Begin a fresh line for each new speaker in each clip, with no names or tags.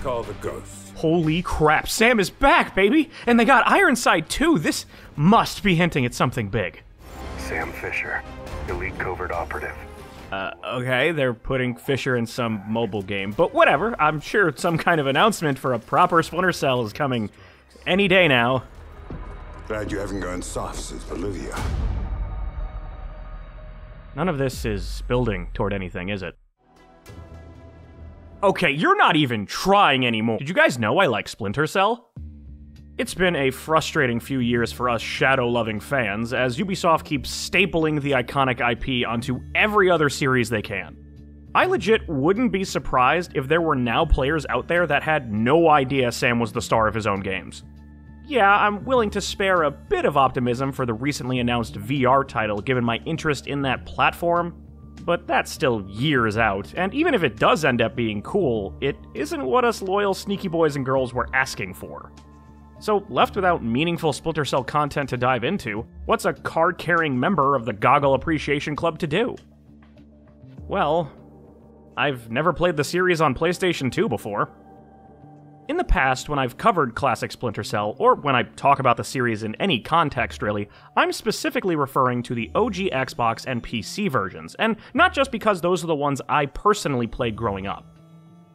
call the Ghost.
Holy crap, Sam is back, baby! And they got Ironside too! This must be hinting at something big.
Sam Fisher, elite covert operative.
Okay, they're putting Fisher in some mobile game, but whatever. I'm sure some kind of announcement for a proper Splinter Cell is coming any day now.
Glad you haven't gone soft since Bolivia.
None of this is building toward anything, is it? Okay, you're not even trying anymore. Did you guys know I like Splinter Cell? It's been a frustrating few years for us shadow-loving fans, as Ubisoft keeps stapling the iconic IP onto every other series they can. I legit wouldn't be surprised if there were now players out there that had no idea Sam was the star of his own games. Yeah, I'm willing to spare a bit of optimism for the recently announced VR title given my interest in that platform, but that's still years out, and even if it does end up being cool, it isn't what us loyal sneaky boys and girls were asking for. So, left without meaningful Splinter Cell content to dive into, what's a card-carrying member of the Goggle Appreciation Club to do? Well, I've never played the series on PlayStation 2 before. In the past, when I've covered classic Splinter Cell, or when I talk about the series in any context really, I'm specifically referring to the OG Xbox and PC versions, and not just because those are the ones I personally played growing up.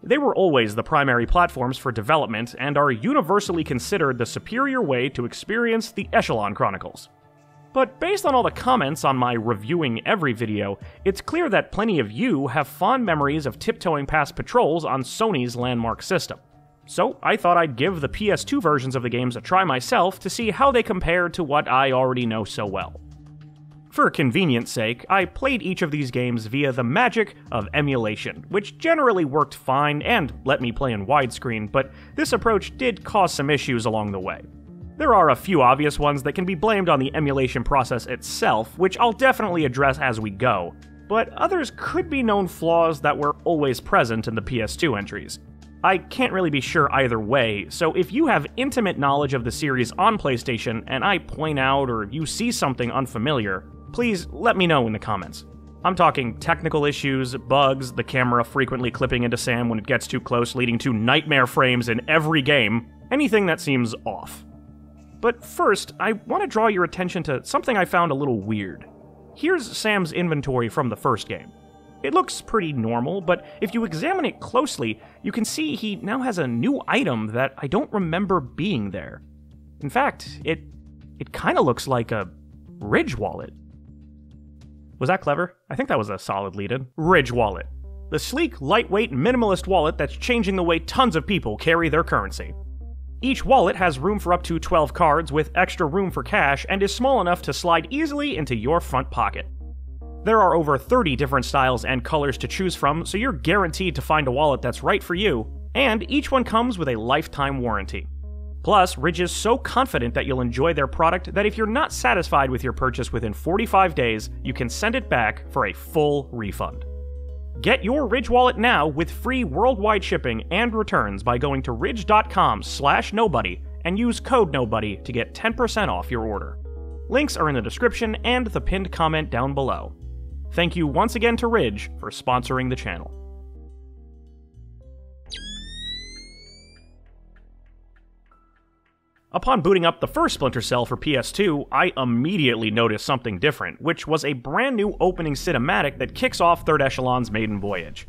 They were always the primary platforms for development, and are universally considered the superior way to experience the Echelon Chronicles. But based on all the comments on my reviewing every video, it's clear that plenty of you have fond memories of tiptoeing past patrols on Sony's landmark system. So I thought I'd give the PS2 versions of the games a try myself to see how they compare to what I already know so well. For convenience sake, I played each of these games via the magic of emulation, which generally worked fine and let me play in widescreen, but this approach did cause some issues along the way. There are a few obvious ones that can be blamed on the emulation process itself, which I'll definitely address as we go, but others could be known flaws that were always present in the PS2 entries. I can't really be sure either way, so if you have intimate knowledge of the series on PlayStation and I point out or you see something unfamiliar, please let me know in the comments. I'm talking technical issues, bugs, the camera frequently clipping into Sam when it gets too close, leading to nightmare frames in every game, anything that seems off. But first, I want to draw your attention to something I found a little weird. Here's Sam's inventory from the first game. It looks pretty normal, but if you examine it closely, you can see he now has a new item that I don't remember being there. In fact, it kinda looks like a Ridge wallet. Was that clever? I think that was a solid lead-in. Ridge wallet. The sleek, lightweight, minimalist wallet that's changing the way tons of people carry their currency. Each wallet has room for up to 12 cards with extra room for cash and is small enough to slide easily into your front pocket. There are over 30 different styles and colors to choose from, so you're guaranteed to find a wallet that's right for you, and each one comes with a lifetime warranty. Plus, Ridge is so confident that you'll enjoy their product that if you're not satisfied with your purchase within 45 days, you can send it back for a full refund. Get your Ridge wallet now with free worldwide shipping and returns by going to ridge.com/nobody and use code NOBODY to get 10% off your order. Links are in the description and the pinned comment down below. Thank you once again to Ridge for sponsoring the channel. Upon booting up the first Splinter Cell for PS2, I immediately noticed something different, which was a brand new opening cinematic that kicks off Third Echelon's maiden voyage.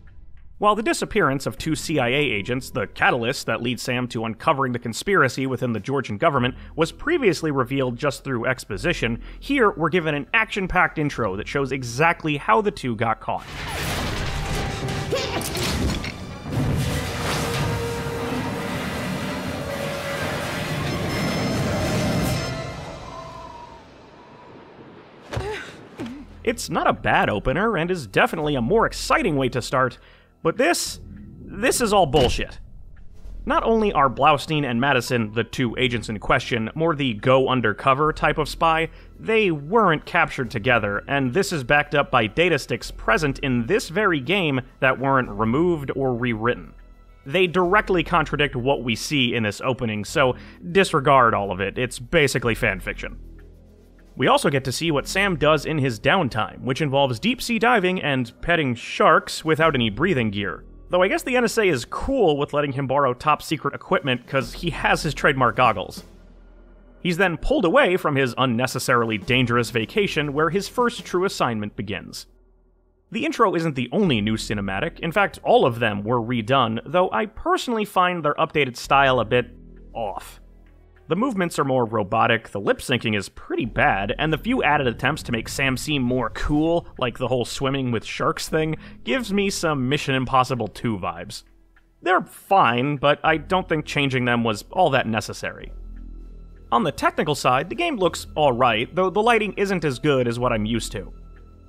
While the disappearance of two CIA agents, the catalyst that leads Sam to uncovering the conspiracy within the Georgian government, was previously revealed just through exposition, here we're given an action-packed intro that shows exactly how the two got caught. It's not a bad opener, and is definitely a more exciting way to start, but this is all bullshit. Not only are Blaustein and Madison, the two agents in question, more the go undercover type of spy, they weren't captured together, and this is backed up by data sticks present in this very game that weren't removed or rewritten. They directly contradict what we see in this opening, so disregard all of it, it's basically fanfiction. We also get to see what Sam does in his downtime, which involves deep-sea diving and petting sharks without any breathing gear. Though I guess the NSA is cool with letting him borrow top-secret equipment because he has his trademark goggles. He's then pulled away from his unnecessarily dangerous vacation where his first true assignment begins. The intro isn't the only new cinematic, in fact all of them were redone, though I personally find their updated style a bit off. The movements are more robotic, the lip-syncing is pretty bad, and the few added attempts to make Sam seem more cool, like the whole swimming with sharks thing, gives me some Mission Impossible 2 vibes. They're fine, but I don't think changing them was all that necessary. On the technical side, the game looks alright, though the lighting isn't as good as what I'm used to.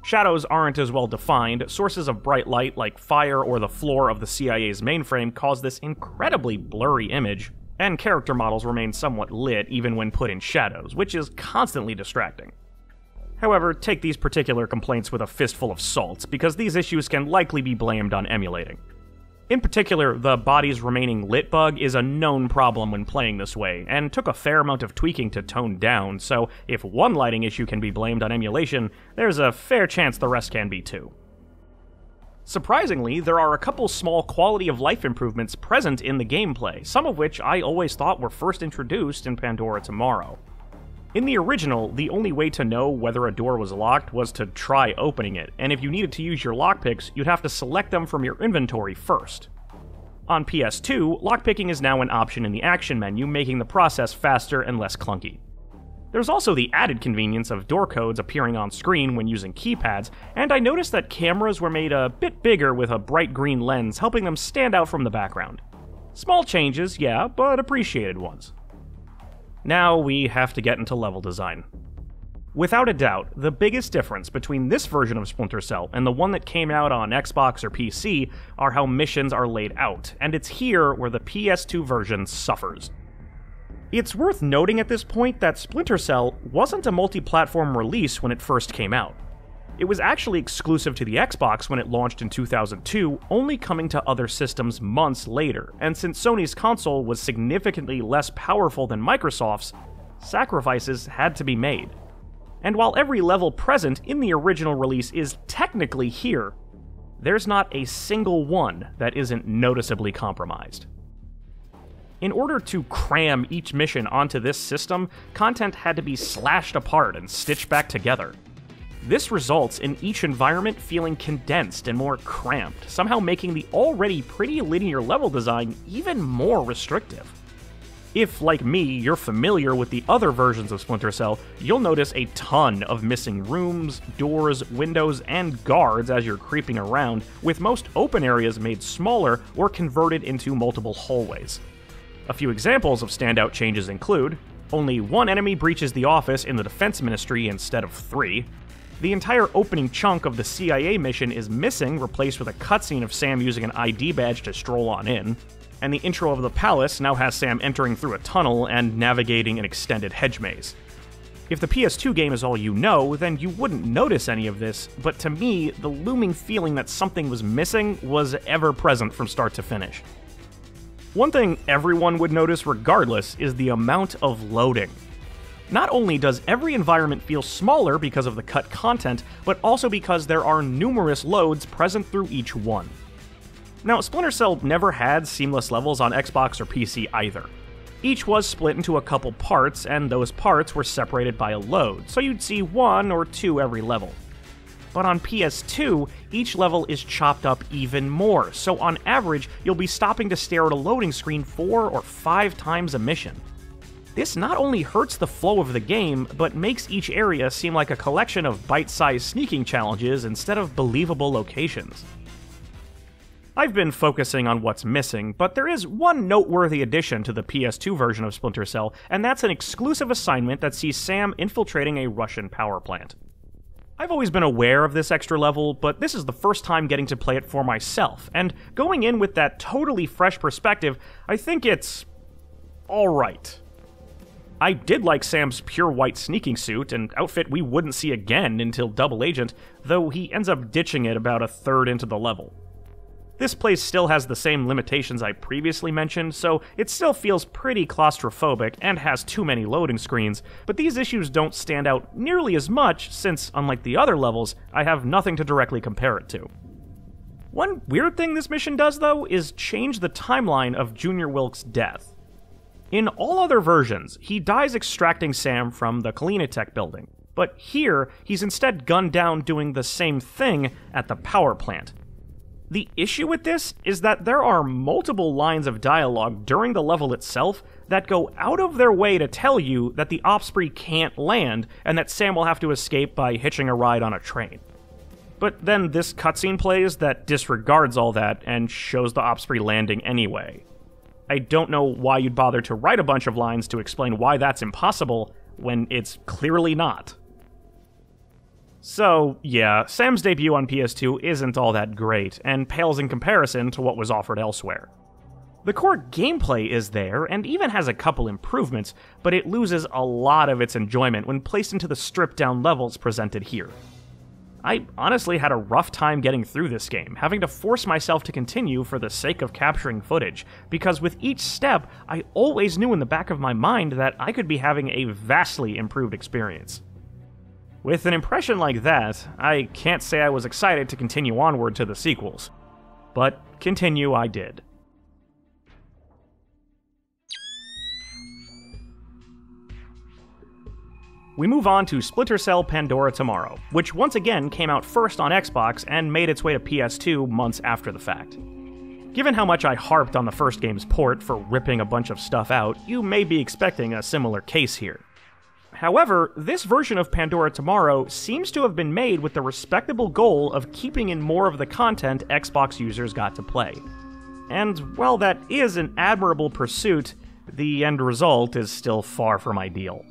Shadows aren't as well defined, sources of bright light like fire or the floor of the CIA's mainframe cause this incredibly blurry image, and character models remain somewhat lit even when put in shadows, which is constantly distracting. However, take these particular complaints with a fistful of salt, because these issues can likely be blamed on emulating. In particular, the body's remaining lit bug is a known problem when playing this way, and took a fair amount of tweaking to tone down, so if one lighting issue can be blamed on emulation, there's a fair chance the rest can be too. Surprisingly, there are a couple small quality-of-life improvements present in the gameplay, some of which I always thought were first introduced in Pandora Tomorrow. In the original, the only way to know whether a door was locked was to try opening it, and if you needed to use your lockpicks, you'd have to select them from your inventory first. On PS2, lockpicking is now an option in the action menu, making the process faster and less clunky. There's also the added convenience of door codes appearing on screen when using keypads, and I noticed that cameras were made a bit bigger with a bright green lens, helping them stand out from the background. Small changes, yeah, but appreciated ones. Now we have to get into level design. Without a doubt, the biggest difference between this version of Splinter Cell and the one that came out on Xbox or PC are how missions are laid out, and it's here where the PS2 version suffers. It's worth noting at this point that Splinter Cell wasn't a multi-platform release when it first came out. It was actually exclusive to the Xbox when it launched in 2002, only coming to other systems months later, and since Sony's console was significantly less powerful than Microsoft's, sacrifices had to be made. And while every level present in the original release is technically here, there's not a single one that isn't noticeably compromised. In order to cram each mission onto this system, content had to be slashed apart and stitched back together. This results in each environment feeling condensed and more cramped, somehow making the already pretty linear level design even more restrictive. If, like me, you're familiar with the other versions of Splinter Cell, you'll notice a ton of missing rooms, doors, windows, and guards as you're creeping around, with most open areas made smaller or converted into multiple hallways. A few examples of standout changes include: only one enemy breaches the office in the Defense Ministry instead of 3, the entire opening chunk of the CIA mission is missing, replaced with a cutscene of Sam using an ID badge to stroll on in, and the intro of the palace now has Sam entering through a tunnel and navigating an extended hedge maze. If the PS2 game is all you know, then you wouldn't notice any of this, but to me, the looming feeling that something was missing was ever present from start to finish. One thing everyone would notice regardless is the amount of loading. Not only does every environment feel smaller because of the cut content, but also because there are numerous loads present through each one. Now, Splinter Cell never had seamless levels on Xbox or PC either. Each was split into a couple parts, and those parts were separated by a load, so you'd see 1 or 2 every level. But on PS2, each level is chopped up even more, so on average, you'll be stopping to stare at a loading screen 4 or 5 times a mission. This not only hurts the flow of the game, but makes each area seem like a collection of bite-sized sneaking challenges instead of believable locations. I've been focusing on what's missing, but there is one noteworthy addition to the PS2 version of Splinter Cell, and that's an exclusive assignment that sees Sam infiltrating a Russian power plant. I've always been aware of this extra level, but this is the first time getting to play it for myself, and going in with that totally fresh perspective, I think it's alright. I did like Sam's pure white sneaking suit, an outfit we wouldn't see again until Double Agent, though he ends up ditching it about a third into the level. This place still has the same limitations I previously mentioned, so it still feels pretty claustrophobic and has too many loading screens, but these issues don't stand out nearly as much since, unlike the other levels, I have nothing to directly compare it to. One weird thing this mission does, though, is change the timeline of Junior Wilk's death. In all other versions, he dies extracting Sam from the Kalinatech building, but here, he's instead gunned down doing the same thing at the power plant. The issue with this is that there are multiple lines of dialogue during the level itself that go out of their way to tell you that the Osprey can't land and that Sam will have to escape by hitching a ride on a train. But then this cutscene plays that disregards all that and shows the Osprey landing anyway. I don't know why you'd bother to write a bunch of lines to explain why that's impossible when it's clearly not. So, yeah, Sam's debut on PS2 isn't all that great, and pales in comparison to what was offered elsewhere. The core gameplay is there, and even has a couple improvements, but it loses a lot of its enjoyment when placed into the stripped-down levels presented here. I honestly had a rough time getting through this game, having to force myself to continue for the sake of capturing footage, because with each step, I always knew in the back of my mind that I could be having a vastly improved experience. With an impression like that, I can't say I was excited to continue onward to the sequels. But continue I did. We move on to Splinter Cell Pandora Tomorrow, which once again came out first on Xbox and made its way to PS2 months after the fact. Given how much I harped on the first game's port for ripping a bunch of stuff out, you may be expecting a similar case here. However, this version of Pandora Tomorrow seems to have been made with the respectable goal of keeping in more of the content Xbox users got to play. And while that is an admirable pursuit, the end result is still far from ideal.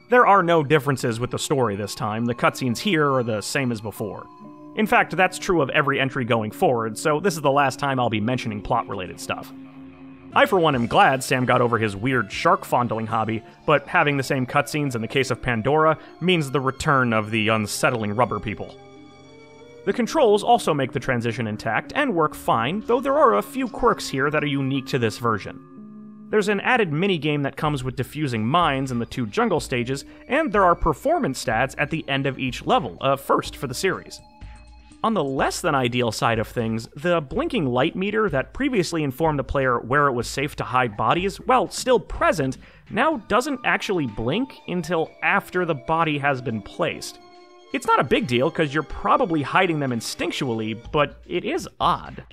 There are no differences with the story this time, the cutscenes here are the same as before. In fact, that's true of every entry going forward, so this is the last time I'll be mentioning plot-related stuff. I, for one, am glad Sam got over his weird shark-fondling hobby, but having the same cutscenes in the case of Pandora means the return of the unsettling rubber people. The controls also make the transition intact and work fine, though there are a few quirks here that are unique to this version. There's an added minigame that comes with defusing mines in the 2 jungle stages, and there are performance stats at the end of each level, a first for the series. On the less than ideal side of things, the blinking light meter that previously informed the player where it was safe to hide bodies, while still present, now doesn't actually blink until after the body has been placed. It's not a big deal because you're probably hiding them instinctually, but it is odd.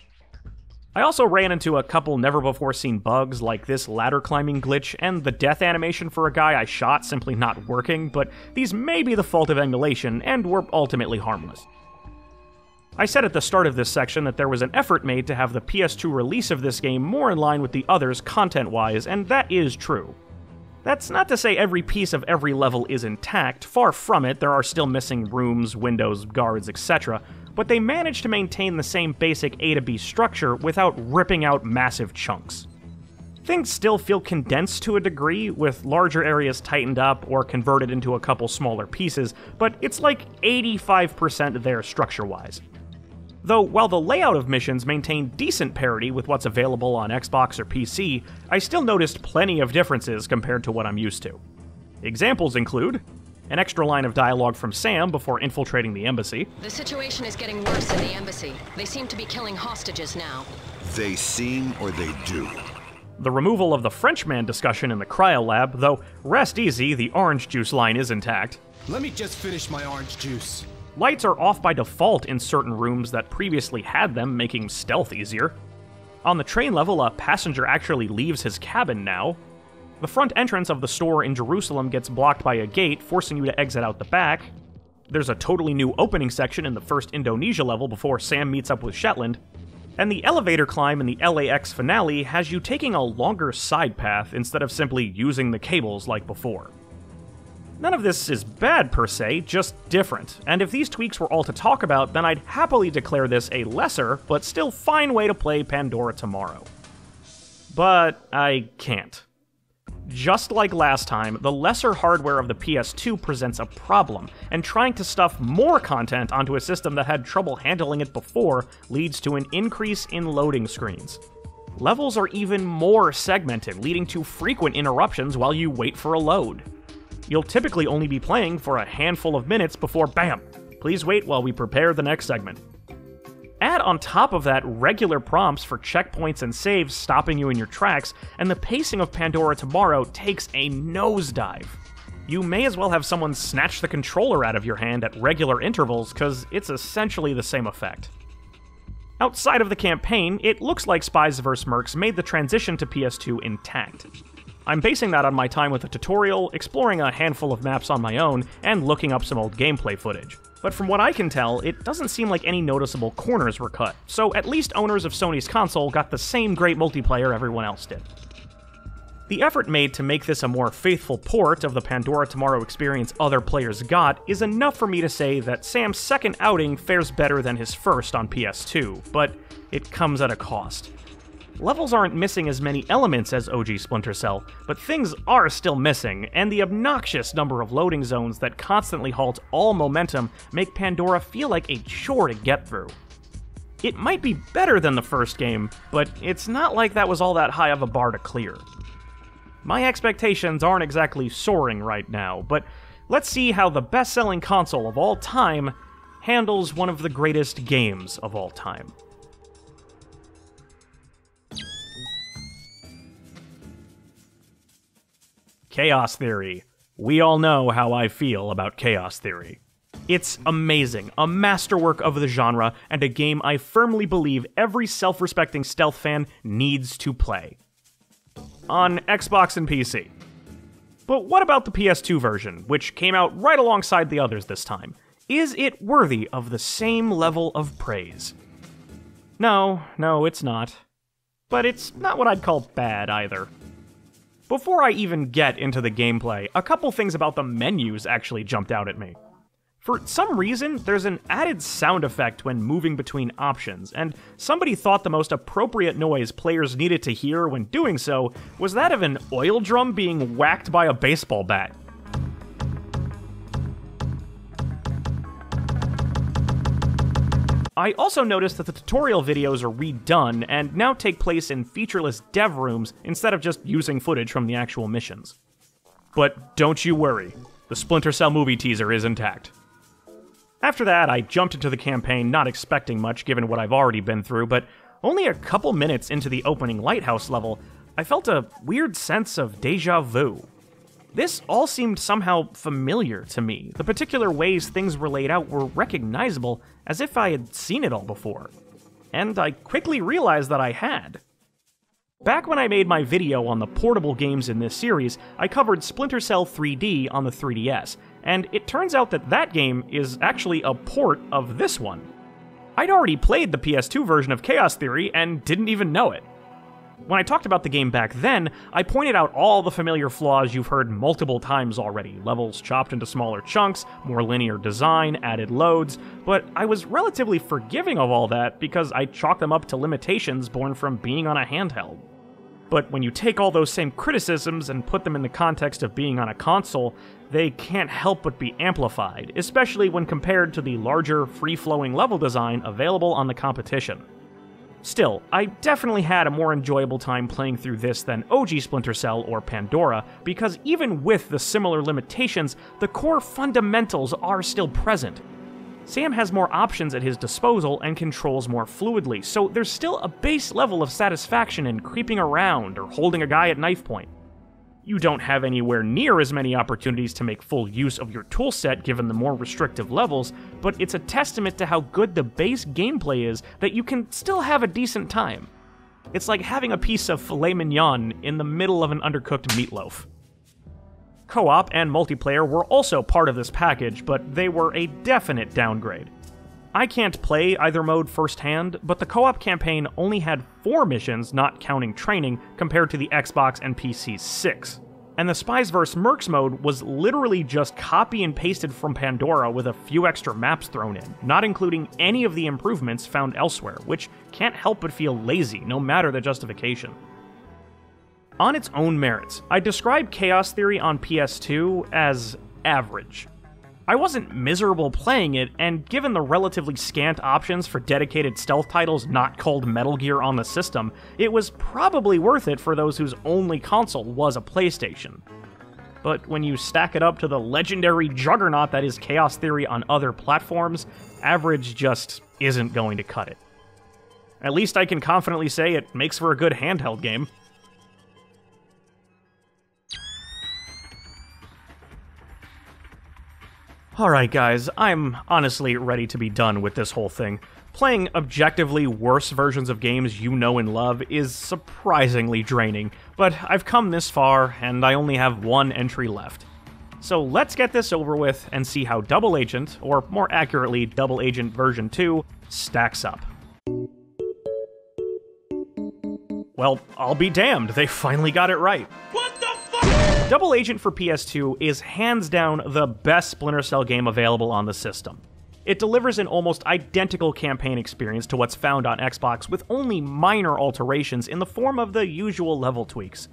I also ran into a couple never-before-seen bugs like this ladder climbing glitch and the death animation for a guy I shot simply not working, but these may be the fault of emulation and were ultimately harmless. I said at the start of this section that there was an effort made to have the PS2 release of this game more in line with the others content-wise, and that is true. That's not to say every piece of every level is intact, far from it, there are still missing rooms, windows, guards, etc., but they managed to maintain the same basic A to B structure without ripping out massive chunks. Things still feel condensed to a degree, with larger areas tightened up or converted into a couple smaller pieces, but it's like 85% there structure-wise. Though, while the layout of missions maintained decent parity with what's available on Xbox or PC, I still noticed plenty of differences compared to what I'm used to. Examples include an extra line of dialogue from Sam before infiltrating the embassy.
The situation is getting worse in the embassy. They seem to be killing hostages now.
They seem or they do?
The removal of the Frenchman discussion in the cryo lab, though rest easy, the orange juice line is intact.
Let me just finish my orange juice.
Lights are off by default in certain rooms that previously had them, making stealth easier. On the train level, a passenger actually leaves his cabin now. The front entrance of the store in Jerusalem gets blocked by a gate, forcing you to exit out the back. There's a totally new opening section in the first Indonesia level before Sam meets up with Shetland. And the elevator climb in the LAX finale has you taking a longer side path instead of simply using the cables like before. None of this is bad per se, just different, and if these tweaks were all to talk about, then I'd happily declare this a lesser, but still fine way to play Pandora Tomorrow. But I can't. Just like last time, the lesser hardware of the PS2 presents a problem, and trying to stuff more content onto a system that had trouble handling it before leads to an increase in loading screens. Levels are even more segmented, leading to frequent interruptions while you wait for a load. You'll typically only be playing for a handful of minutes before BAM! Please wait while we prepare the next segment. Add on top of that regular prompts for checkpoints and saves stopping you in your tracks, and the pacing of Pandora Tomorrow takes a nosedive. You may as well have someone snatch the controller out of your hand at regular intervals, cause it's essentially the same effect. Outside of the campaign, it looks like Spies vs. Mercs made the transition to PS2 intact. I'm basing that on my time with the tutorial, exploring a handful of maps on my own, and looking up some old gameplay footage. But from what I can tell, it doesn't seem like any noticeable corners were cut, so at least owners of Sony's console got the same great multiplayer everyone else did. The effort made to make this a more faithful port of the Pandora Tomorrow experience other players got is enough for me to say that Sam's second outing fares better than his first on PS2, but it comes at a cost. Levels aren't missing as many elements as OG Splinter Cell, but things are still missing, and the obnoxious number of loading zones that constantly halt all momentum make Pandora feel like a chore to get through. It might be better than the first game, but it's not like that was all that high of a bar to clear. My expectations aren't exactly soaring right now, but let's see how the best-selling console of all time handles one of the greatest games of all time. Chaos Theory. We all know how I feel about Chaos Theory. It's amazing, a masterwork of the genre, and a game I firmly believe every self-respecting stealth fan needs to play. On Xbox and PC. But what about the PS2 version, which came out right alongside the others this time? Is it worthy of the same level of praise? No, it's not. But it's not what I'd call bad either. Before I even get into the gameplay, a couple things about the menus actually jumped out at me. For some reason, there's an added sound effect when moving between options, and somebody thought the most appropriate noise players needed to hear when doing so was that of an oil drum being whacked by a baseball bat. I also noticed that the tutorial videos are redone and now take place in featureless dev rooms instead of just using footage from the actual missions. But don't you worry, the Splinter Cell movie teaser is intact. After that, I jumped into the campaign not expecting much given what I've already been through, but only a couple minutes into the opening lighthouse level, I felt a weird sense of déjà vu. This all seemed somehow familiar to me. The particular ways things were laid out were recognizable, as if I had seen it all before. And I quickly realized that I had. Back when I made my video on the portable games in this series, I covered Splinter Cell 3D on the 3DS, and it turns out that that game is actually a port of this one. I'd already played the PS2 version of Chaos Theory and didn't even know it. When I talked about the game back then, I pointed out all the familiar flaws you've heard multiple times already. Levels chopped into smaller chunks, more linear design, added loads, but I was relatively forgiving of all that because I chalked them up to limitations born from being on a handheld. But when you take all those same criticisms and put them in the context of being on a console, they can't help but be amplified, especially when compared to the larger, free-flowing level design available on the competition. Still, I definitely had a more enjoyable time playing through this than OG Splinter Cell or Pandora, because even with the similar limitations, the core fundamentals are still present. Sam has more options at his disposal and controls more fluidly, so there's still a base level of satisfaction in creeping around or holding a guy at knife point. You don't have anywhere near as many opportunities to make full use of your toolset given the more restrictive levels, but it's a testament to how good the base gameplay is that you can still have a decent time. It's like having a piece of filet mignon in the middle of an undercooked meatloaf. Co-op and multiplayer were also part of this package, but they were a definite downgrade. I can't play either mode firsthand, but the co-op campaign only had 4 missions, not counting training, compared to the Xbox and PC's 6. And the Spies vs. Mercs mode was literally just copy and pasted from Pandora with a few extra maps thrown in, not including any of the improvements found elsewhere, which can't help but feel lazy, no matter the justification. On its own merits, I describe Chaos Theory on PS2 as average. I wasn't miserable playing it, and given the relatively scant options for dedicated stealth titles not called Metal Gear on the system, it was probably worth it for those whose only console was a PlayStation. But when you stack it up to the legendary juggernaut that is Chaos Theory on other platforms, average just isn't going to cut it. At least I can confidently say it makes for a good handheld game. Alright guys, I'm honestly ready to be done with this whole thing. Playing objectively worse versions of games you know and love is surprisingly draining, but I've come this far, and I only have one entry left. So let's get this over with and see how Double Agent, or more accurately, Double Agent version 2, stacks up. Well, I'll be damned, they finally got it right. What the fuck? Double Agent for PS2 is hands down the best Splinter Cell game available on the system. It delivers an almost identical campaign experience to what's found on Xbox with only minor alterations in the form of the usual level tweaks.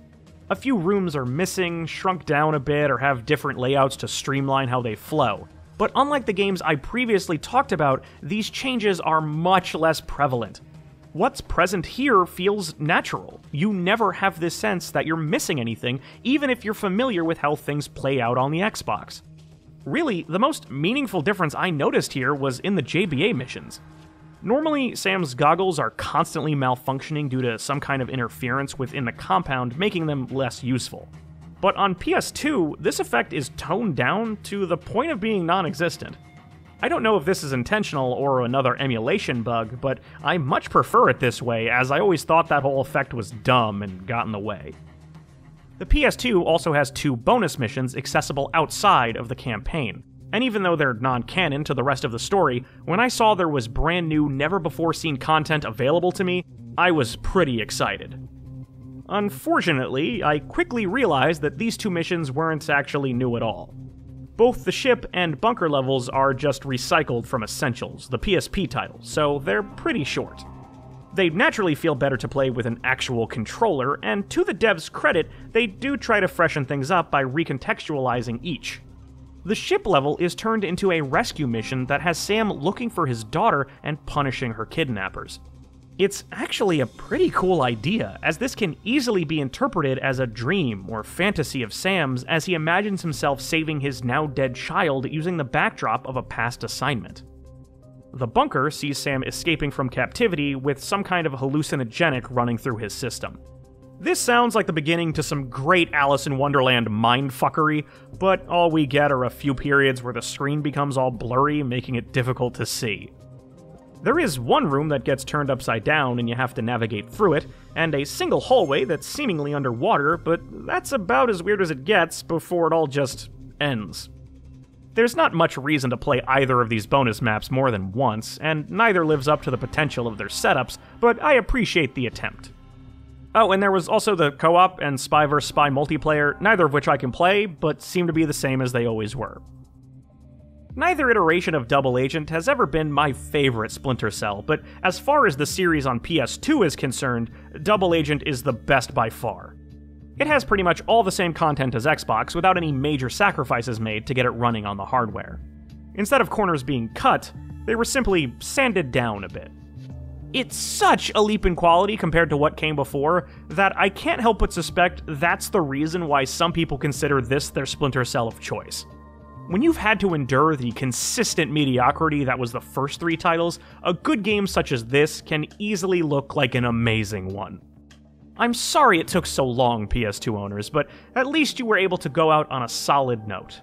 A few rooms are missing, shrunk down a bit, or have different layouts to streamline how they flow. But unlike the games I previously talked about, these changes are much less prevalent. What's present here feels natural. You never have this sense that you're missing anything, even if you're familiar with how things play out on the Xbox. Really, the most meaningful difference I noticed here was in the JBA missions. Normally, Sam's goggles are constantly malfunctioning due to some kind of interference within the compound, making them less useful. But on PS2, this effect is toned down to the point of being non-existent. I don't know if this is intentional or another emulation bug, but I much prefer it this way, as I always thought that whole effect was dumb and got in the way. The PS2 also has 2 bonus missions accessible outside of the campaign, and even though they're non-canon to the rest of the story, when I saw there was brand new, never-before-seen content available to me, I was pretty excited. Unfortunately, I quickly realized that these 2 missions weren't actually new at all. Both the ship and bunker levels are just recycled from Essentials, the PSP title, so they're pretty short. They naturally feel better to play with an actual controller, and to the devs' credit, they do try to freshen things up by recontextualizing each. The ship level is turned into a rescue mission that has Sam looking for his daughter and punishing her kidnappers. It's actually a pretty cool idea, as this can easily be interpreted as a dream or fantasy of Sam's as he imagines himself saving his now-dead child using the backdrop of a past assignment. The bunker sees Sam escaping from captivity with some kind of hallucinogenic running through his system. This sounds like the beginning to some great Alice in Wonderland mindfuckery, but all we get are a few periods where the screen becomes all blurry, making it difficult to see. There is one room that gets turned upside down and you have to navigate through it, and a single hallway that's seemingly underwater, but that's about as weird as it gets before it all just ends. There's not much reason to play either of these bonus maps more than once, and neither lives up to the potential of their setups, but I appreciate the attempt. Oh, and there was also the co-op and Spy vs. Spy multiplayer, neither of which I can play, but seem to be the same as they always were. Neither iteration of Double Agent has ever been my favorite Splinter Cell, but as far as the series on PS2 is concerned, Double Agent is the best by far. It has pretty much all the same content as Xbox without any major sacrifices made to get it running on the hardware. Instead of corners being cut, they were simply sanded down a bit. It's such a leap in quality compared to what came before that I can't help but suspect that's the reason why some people consider this their Splinter Cell of choice. When you've had to endure the consistent mediocrity that was the first 3 titles, a good game such as this can easily look like an amazing one. I'm sorry it took so long, PS2 owners, but at least you were able to go out on a solid note.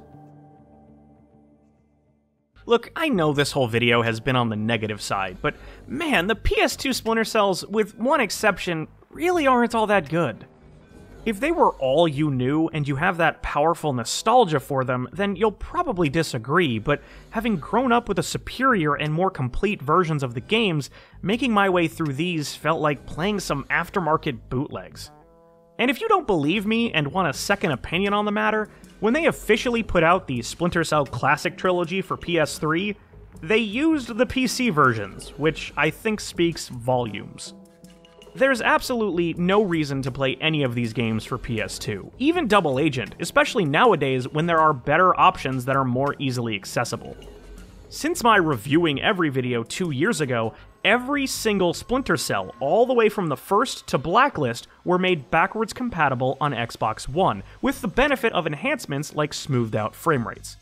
Look, I know this whole video has been on the negative side, but man, the PS2 Splinter Cells, with one exception, really aren't all that good. If they were all you knew and you have that powerful nostalgia for them, then you'll probably disagree, but having grown up with the superior and more complete versions of the games, making my way through these felt like playing some aftermarket bootlegs. And if you don't believe me and want a second opinion on the matter, when they officially put out the Splinter Cell Classic Trilogy for PS3, they used the PC versions, which I think speaks volumes. There's absolutely no reason to play any of these games for PS2, even Double Agent, especially nowadays when there are better options that are more easily accessible. Since my reviewing every video 2 years ago, every single Splinter Cell, all the way from the first to Blacklist, were made backwards compatible on Xbox One, with the benefit of enhancements like smoothed out frame rates.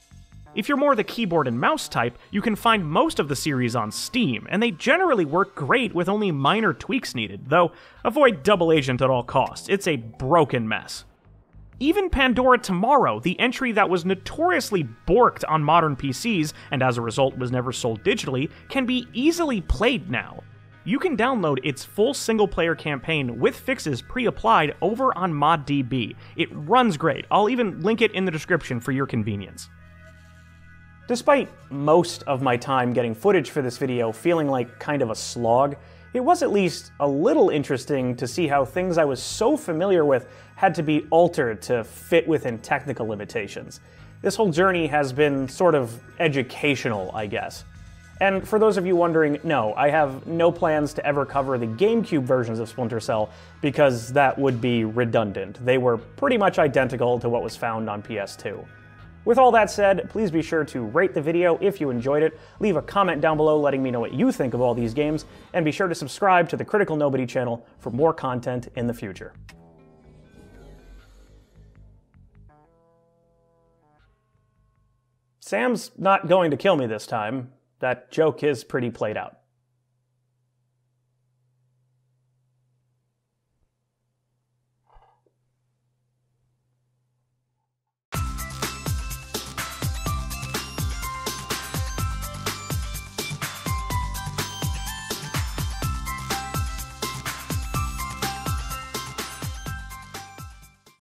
If you're more the keyboard and mouse type, you can find most of the series on Steam, and they generally work great with only minor tweaks needed, though avoid Double Agent at all costs. It's a broken mess. Even Pandora Tomorrow, the entry that was notoriously borked on modern PCs and as a result was never sold digitally, can be easily played now. You can download its full single-player campaign with fixes pre-applied over on ModDB. It runs great. I'll even link it in the description for your convenience. Despite most of my time getting footage for this video feeling like kind of a slog, it was at least a little interesting to see how things I was so familiar with had to be altered to fit within technical limitations. This whole journey has been sort of educational, I guess. And for those of you wondering, no, I have no plans to ever cover the GameCube versions of Splinter Cell because that would be redundant. They were pretty much identical to what was found on PS2. With all that said, please be sure to rate the video if you enjoyed it, leave a comment down below letting me know what you think of all these games, and be sure to subscribe to the Critical Nobody channel for more content in the future. Sam's not going to kill me this time. That joke is pretty played out.